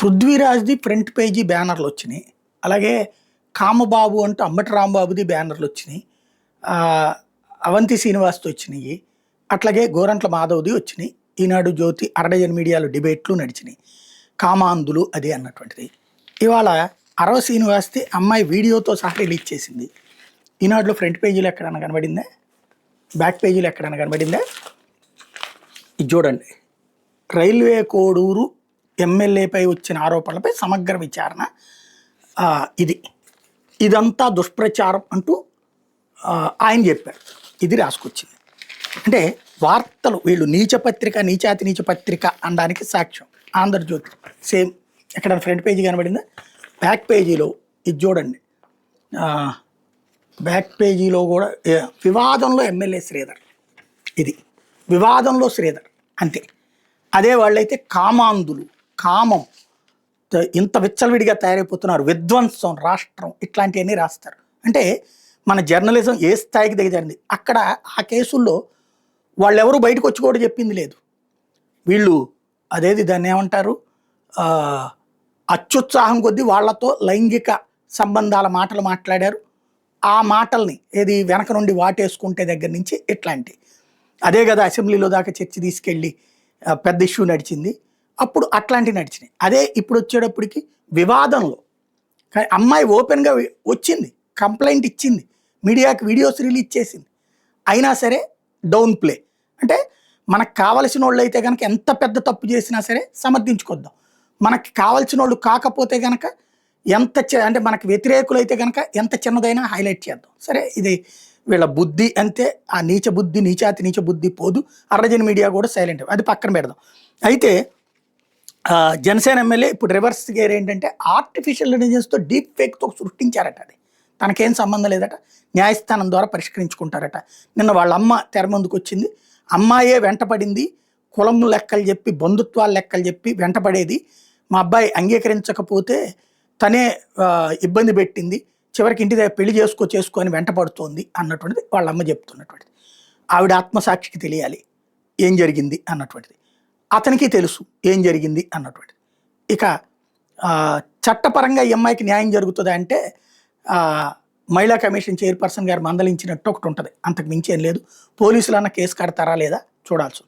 పృథ్వీరాజ్‌ది front page బ్యానర్‌లొచ్చినియి. అలాగే కామబాబు అంటూ అంబటి రాంబాబుది బ్యానర్‌లొచ్చినియి. అవంతి శ్రీనివాస్‌ది వచ్చినియి. అట్లాగే గోరంట్ల మాధవ్‌ది వచ్చినియి. ఈనాడు, జ్యోతి, అరడజన్ మీడియాలో డిబేట్లు నడిచినియి. కామాంధులు అది అన్నటువంటిది. ఇవాళ అరవ శ్రీనివాస్‌ది అమ్మాయి వీడియోతో సహా రిలీజ్ చేసింది. ఈనాడులో ఫ్రంట్ పేజీలో ఎక్కడన్నా కనబడిందా? బ్యాక్ పేజీలో ఎక్కడన్నా కనబడిందా? ఇది చూడండి. రైల్వే కోడూరు ఎమ్మెల్యేపై వచ్చిన ఆరోపణలపై సమగ్ర విచారణ. ఇదంతా దుష్ప్రచారం అంటూ ఆయన చెప్పారు. ఇది రాసుకొచ్చింది. అంటే వార్తలు వీళ్ళు నీచపత్రిక, నీచాతి నీచ పత్రిక అనడానికి సాక్ష్యం. ఆంధ్రజ్యోతి సేమ్. ఎక్కడ ఫ్రంట్ పేజీ కనబడిందా? బ్యాక్ పేజీలో ఇది చూడండి. బ్యాక్ పేజీలో కూడా వివాదంలో ఎమ్మెల్యే శ్రీధర్. ఇది వివాదంలో శ్రీధర్ అంతే. అదే వాళ్ళైతే కామాంధులు, కామం, ఇంత విచ్చలవిడిగా తయారైపోతున్నారు, విధ్వంసం, రాష్ట్రం, ఇట్లాంటివన్నీ రాస్తారు. అంటే మన జర్నలిజం ఏ స్థాయికి దిగజారింది. అక్కడ ఆ కేసుల్లో వాళ్ళెవరూ బయటకు వచ్చి కూడా చెప్పింది లేదు. వీళ్ళు అదేది దాన్ని ఏమంటారు, అత్యుత్సాహం కొద్దీ వాళ్లతో లైంగిక సంబంధాల మాటలు మాట్లాడారు. ఆ మాటల్ని ఏది వెనక నుండి వాటేసుకుంటే దగ్గర నుంచి ఇట్లాంటి అదే కదా అసెంబ్లీలో దాకా చర్చ తీసుకెళ్ళి పెద్ద ఇష్యూ నడిచింది. అప్పుడు అట్లాంటివి నడిచినాయి. అదే ఇప్పుడు వచ్చేటప్పటికి వివాదంలో కానీ అమ్మాయి ఓపెన్గా వచ్చింది, కంప్లైంట్ ఇచ్చింది, మీడియాకి వీడియోస్ రిలీజ్ చేసింది. అయినా సరే డౌన్ ప్లే. అంటే మనకు కావలసిన వాళ్ళు అయితే కనుక ఎంత పెద్ద తప్పు చేసినా సరే సమర్థించుకొద్దాం. మనకి కావాల్సిన వాళ్ళు కాకపోతే కనుక అంటే మనకు వ్యతిరేకులు అయితే కనుక ఎంత చిన్నదైనా హైలైట్ చేద్దాం. సరే, ఇది వీళ్ళ బుద్ధి అంతే. ఆ నీచ బుద్ధి, నీచాతి నీచ బుద్ధి పోదు. అర్రజన్ మీడియా కూడా సైలెంట్, అది పక్కన పెడదాం. అయితే జనసేన ఎమ్మెల్యే ఇప్పుడు రివర్స్ గేర్ ఏంటంటే ఆర్టిఫిషియల్ ఇంటెలిజెన్స్తో డీప్ ఫేక్తో సృష్టించారట. అది తనకేం సంబంధం లేదట, న్యాయస్థానం ద్వారా పరిష్కరించుకుంటారట. నిన్న వాళ్ళ అమ్మ తెర ముందుకు వచ్చింది. అమ్మాయే వెంటపడింది, కులం లెక్కలు చెప్పి, బంధుత్వాల లెక్కలు చెప్పి వెంటపడేది. మా అబ్బాయి అంగీకరించకపోతే తనే ఇబ్బంది పెట్టింది, చివరికి ఇంటి దగ్గర పెళ్లి చేసుకో అని వెంటపడుతోంది అన్నటువంటిది వాళ్ళ అమ్మ చెప్తున్నటువంటిది. ఆవిడ ఆత్మసాక్షికి తెలియాలి ఏం జరిగింది అన్నటువంటిది, అతనికి తెలుసు ఏం జరిగింది అన్నటువంటిది. ఇక చట్టపరంగా ఈ అమ్మాయికి న్యాయం జరుగుతుంది అంటే మహిళా కమిషన్ చైర్పర్సన్ గారు మందలించినట్టు ఒకటి ఉంటుంది, అంతకు మించి ఏం లేదు. పోలీసులు అన్న కేసు కడతారా లేదా చూడాల్సి.